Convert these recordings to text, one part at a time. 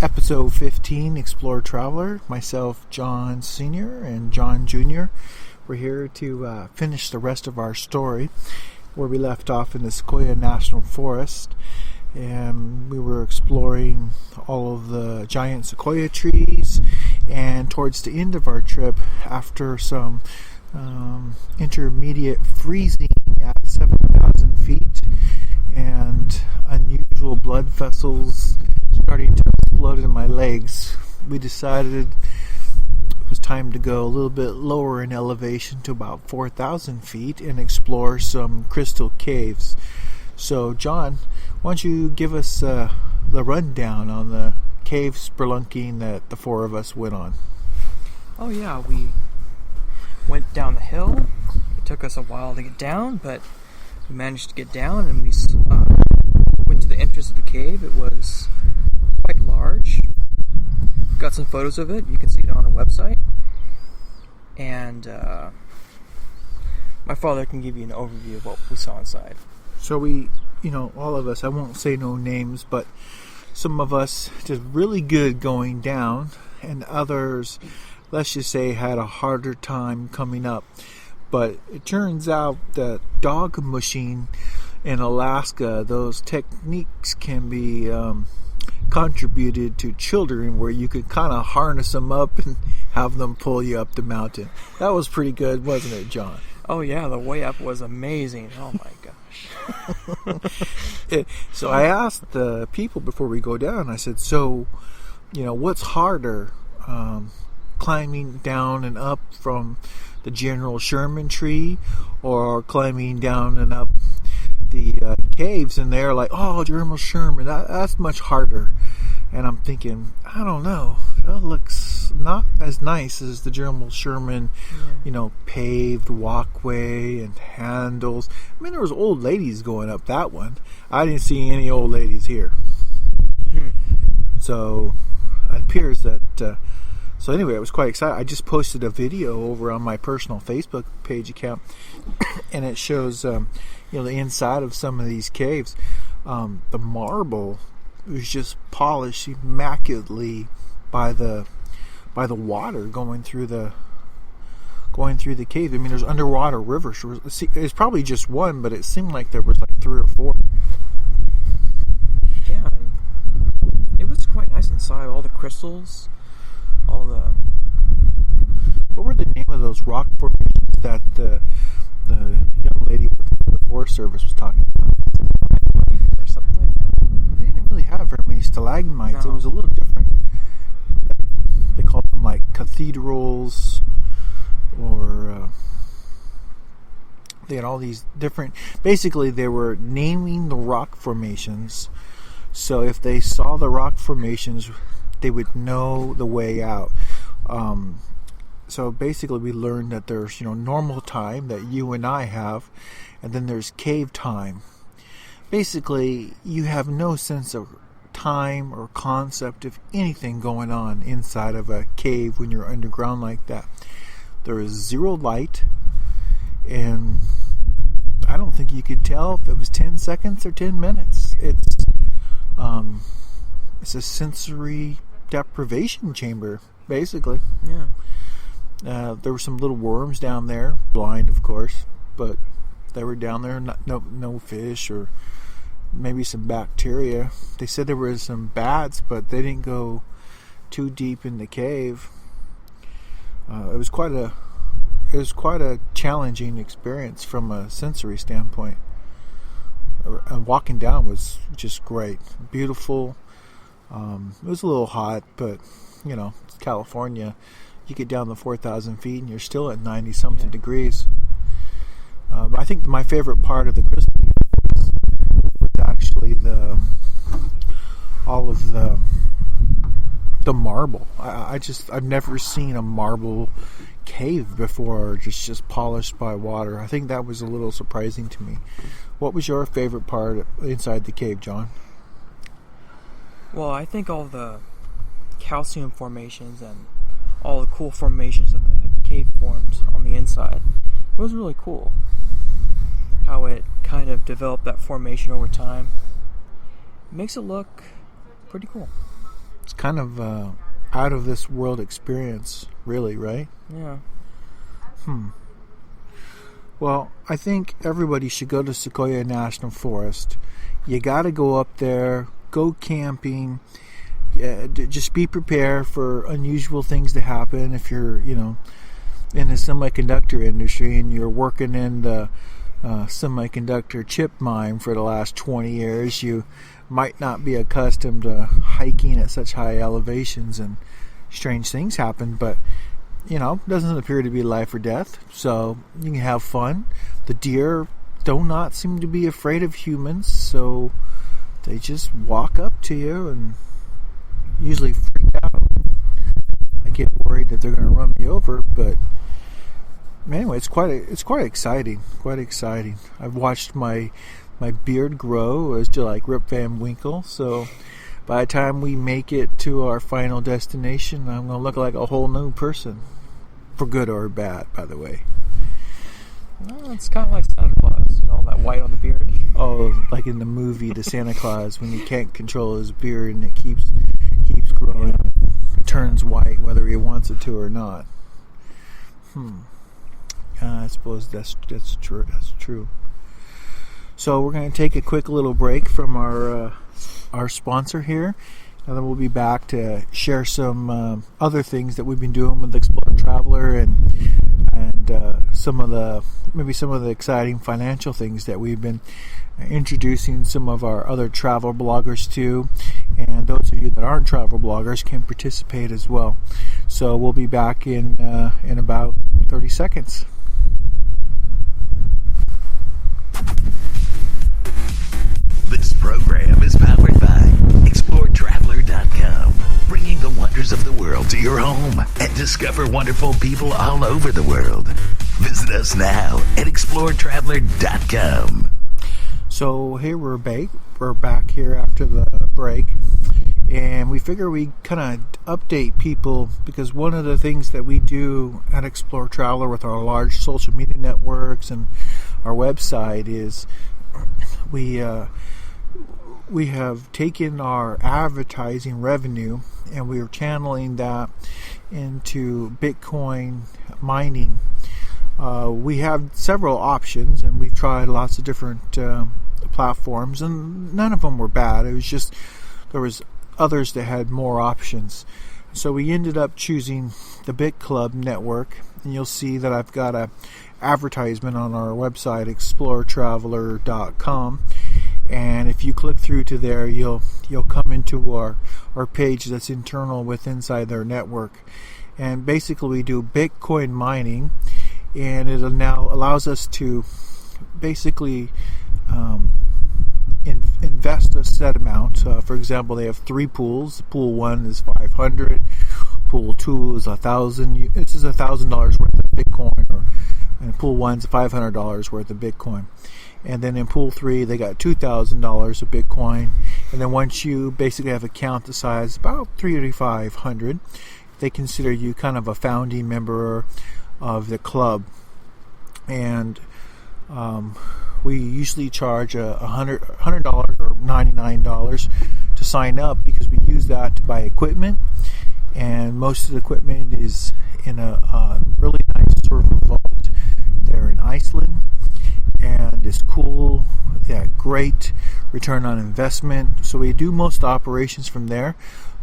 Episode 15, ExploreTraveler. Myself, John Sr. and John Jr. We're here to finish the rest of our story where we left off in the Sequoia National Forest. And we were exploring all of the giant sequoia trees. And towards the end of our trip, after some intermediate freezing at 7,000 feet and unusual blood vessels starting to explode in my legs, we decided it was time to go a little bit lower in elevation to about 4,000 feet and explore some crystal caves. So, John, why don't you give us the rundown on the cave spelunking that the four of us went on? Oh yeah, we went down the hill. It took us a while to get down, but we managed to get down, and we went to the entrance of the cave. It was quite large. Got some photos of it. You can see it on our website. And my father can give you an overview of what we saw inside. So we, all of us, I won't say no names, but some of us did really good going down, and others, let's just say, had a harder time coming up. But it turns out that dog mushing in Alaska, those techniques can be contributed to children, where you could kind of harness them up and have them pull you up the mountain. That was pretty good, wasn't it, John? Oh yeah, the way up was amazing. Oh my gosh. So I asked the people before we go down, I said, so, what's harder, climbing down and up from the General Sherman tree or climbing down and up the caves? And they're like, oh, General Sherman, that's much harder. And I'm thinking, I don't know, that looks not as nice as the General Sherman, paved walkway and handles. I mean, there was old ladies going up that one. I didn't see any old ladies here. So it appears that so anyway, I was quite excited. I just posted a video over on my personal Facebook page account, and it shows the inside of some of these caves. The marble was just polished immaculately by the water going through the cave. I mean, there's underwater rivers. It's probably just one, but it seemed like there was like 3 or 4. Yeah, it was quite nice inside. All the crystals, all the... What were the name of those rock formations that the young lady working for the Forest Service was talking about? Or something like that? They didn't really have very many stalagmites. No. It was a little different. They called them like cathedrals, or they had all these different... Basically, they were naming the rock formations, so if they saw the rock formations, they would know the way out. So basically, we learned that there's normal time that you and I have, and then there's cave time. Basically, you have no sense of time or concept of anything going on inside of a cave when you're underground like that. There is zero light, and I don't think you could tell if it was 10 seconds or 10 minutes. It's a sensory deprivation chamber, basically. Yeah. There were some little worms down there, blind of course, but they were down there. No fish, or maybe some bacteria. They said there were some bats, but they didn't go too deep in the cave. It was quite a challenging experience from a sensory standpoint. And walking down was just great, beautiful. It was a little hot, but it's California. You get down to 4,000 feet and you're still at 90-something degrees. I think my favorite part of the crystal was actually all of the marble. I've never seen a marble cave before, just polished by water. I think that was a little surprising to me. What was your favorite part inside the cave, John? Well, I think all the calcium formations and all the cool formations that the cave formed on the inside, it was really cool. How it kind of developed that formation over time. It makes it look pretty cool. It's kind of out of this world experience, really, right? Yeah. Well, I think everybody should go to Sequoia National Forest. You got to go up there, go camping. Yeah, just be prepared for unusual things to happen. If you're, in the semiconductor industry and you're working in the semiconductor chip mine for the last 20 years, you might not be accustomed to hiking at such high elevations, and strange things happen, but doesn't appear to be life or death, so you can have fun. The deer do not seem to be afraid of humans, so they just walk up to you and usually freak out. I get worried that they're going to run me over, but anyway, it's quite exciting. Quite exciting. I've watched my beard grow as to like Rip Van Winkle, so by the time we make it to our final destination, I'm going to look like a whole new person. For good or bad, by the way. Well, it's kind of like Santa Claus, that white on the beard. Oh, like in the movie The Santa Claus, when he can't control his beard and it keeps growing. It turns white whether he wants it to or not. I suppose that's true. That's true. So we're going to take a quick little break from our sponsor here, and then we'll be back to share some other things that we've been doing with ExploreTraveler and some of the exciting financial things that we've been introducing some of our other travel bloggers to, and those of you that aren't travel bloggers can participate as well. So we'll be back in about 30 seconds. This program is powered by ExploreTraveler.com, bringing the wonders of the world to your home and discover wonderful people all over the world. Visit us now at ExploreTraveler.com. So here we're back here after the break, and we figure we kind of update people, because one of the things that we do at ExploreTraveler with our large social media networks and our website is we have taken our advertising revenue and we are channeling that into Bitcoin mining. We have several options, and we've tried lots of different platforms, and none of them were bad. It was just there was others that had more options. So we ended up choosing the Bit Club network, and you'll see that I've got a advertisement on our website, ExploreTraveler.com. And if you click through to there, you'll come into our page that's internal inside their network. And basically we do Bitcoin mining, and it now allows us to basically invest a set amount. For example, they have 3 pools. Pool 1 is 500. Pool 2 is 1,000. This is $1,000 worth of Bitcoin, and pool 1's $500 worth of Bitcoin. And then in pool 3, they got $2,000 of Bitcoin. And then once you basically have a count the size about 3,500, they consider you kind of a founding member of the club. And we usually charge $100 or $99 to sign up, because we use that to buy equipment. And most of the equipment is in a really nice server vault there in Iceland. And it's cool. Yeah, great return on investment. So we do most operations from there,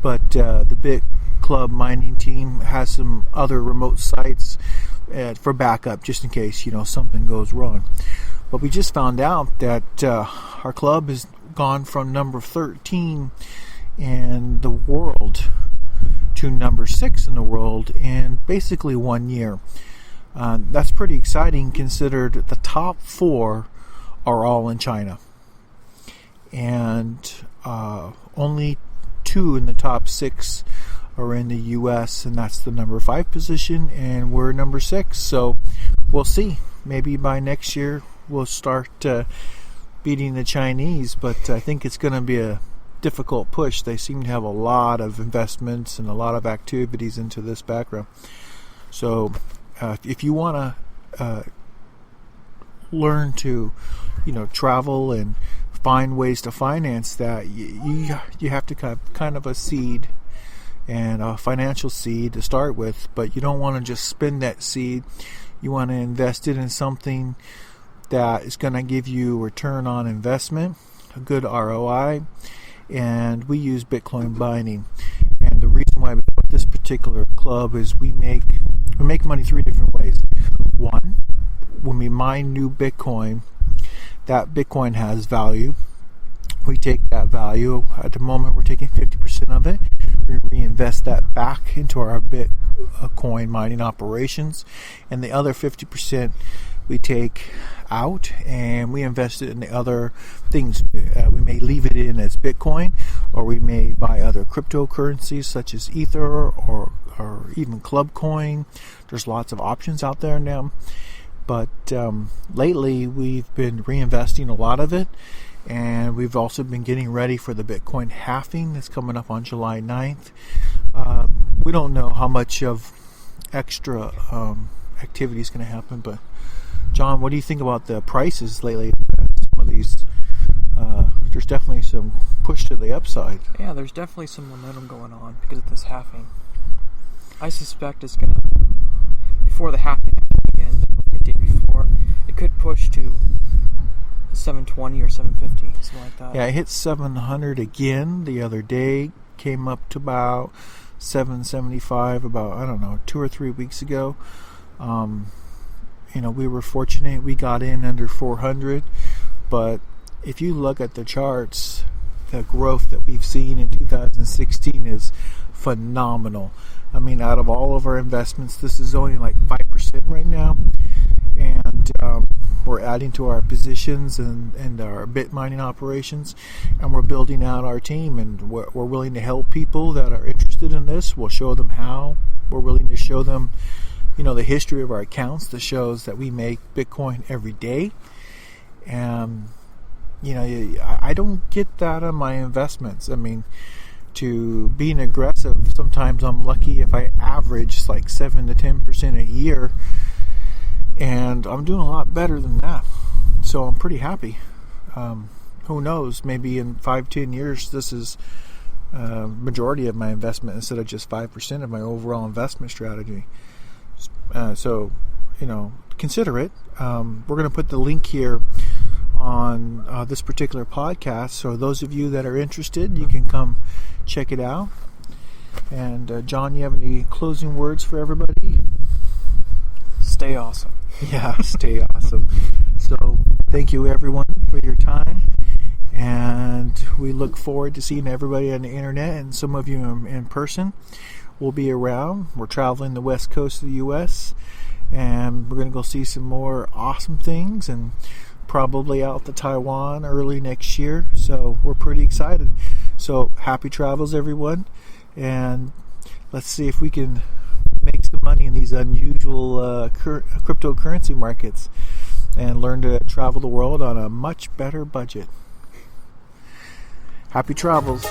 but the Bit Club mining team has some other remote sites for backup, just in case something goes wrong. But we just found out that our club has gone from number 13 in the world to number 6 in the world in basically 1 year. That's pretty exciting, considered the top 4 are all in China, and only 2 in the top 6 are in the U.S., and that's the number 5 position, and we're number 6. So we'll see. Maybe by next year we'll start beating the Chinese, but I think it's going to be a difficult push. They seem to have a lot of investments and a lot of activities into this background. So if you want to learn to, travel and find ways to finance that, you have to have kind of a seed and a financial seed to start with, but you don't want to just spend that seed. You want to invest it in something that is going to give you a return on investment, a good ROI, and we use Bitcoin mining. And the reason why we put this particular club is we make money 3 different ways. One, when we mine new Bitcoin, that Bitcoin has value. We take that value. At the moment, we're taking 50% of it. We reinvest that back into our Bitcoin mining operations, and the other 50% we take out and we invest it in the other things. We may leave it in as Bitcoin, or we may buy other cryptocurrencies such as Ether or even Club Coin. There's lots of options out there now. But lately we've been reinvesting a lot of it, and we've also been getting ready for the Bitcoin halving that's coming up on July 9th. We don't know how much of extra activity is going to happen, but John, what do you think about the prices lately? Some of these, there's definitely some push to the upside. Yeah, there's definitely some momentum going on because of this halving. I suspect it's going to, before the halving begins, like a day before, it could push to 720 or 750, something like that. Yeah, it hit 700 again the other day, came up to about 775 about, 2 or 3 weeks ago. We were fortunate we got in under 400, but if you look at the charts, the growth that we've seen in 2016 is phenomenal. I mean, out of all of our investments, this is only like 5% right now, and we're adding to our positions and our bit mining operations, and we're building out our team, and we're willing to help people that are interested in this. We'll show them how. We're willing to show them the history of our accounts that shows that we make Bitcoin every day. And I don't get that on my investments. I mean, to being aggressive, sometimes I'm lucky if I average like 7 to 10% a year, and I'm doing a lot better than that, so I'm pretty happy. Who knows, maybe in 5-10 years this is majority of my investment instead of just 5% of my overall investment strategy. So consider it. We're going to put the link here on this particular podcast, so those of you that are interested, you can come check it out. And John, you have any closing words for everybody? Stay awesome. Yeah, stay awesome. So thank you everyone for your time, and we look forward to seeing everybody on the internet, and some of you in person. We'll be around. We're traveling the west coast of the U.S., and we're going to go see some more awesome things, and probably out to Taiwan early next year. So we're pretty excited. So happy travels, everyone, and let's see if we can make some money in these unusual cryptocurrency markets and learn to travel the world on a much better budget. Happy travels.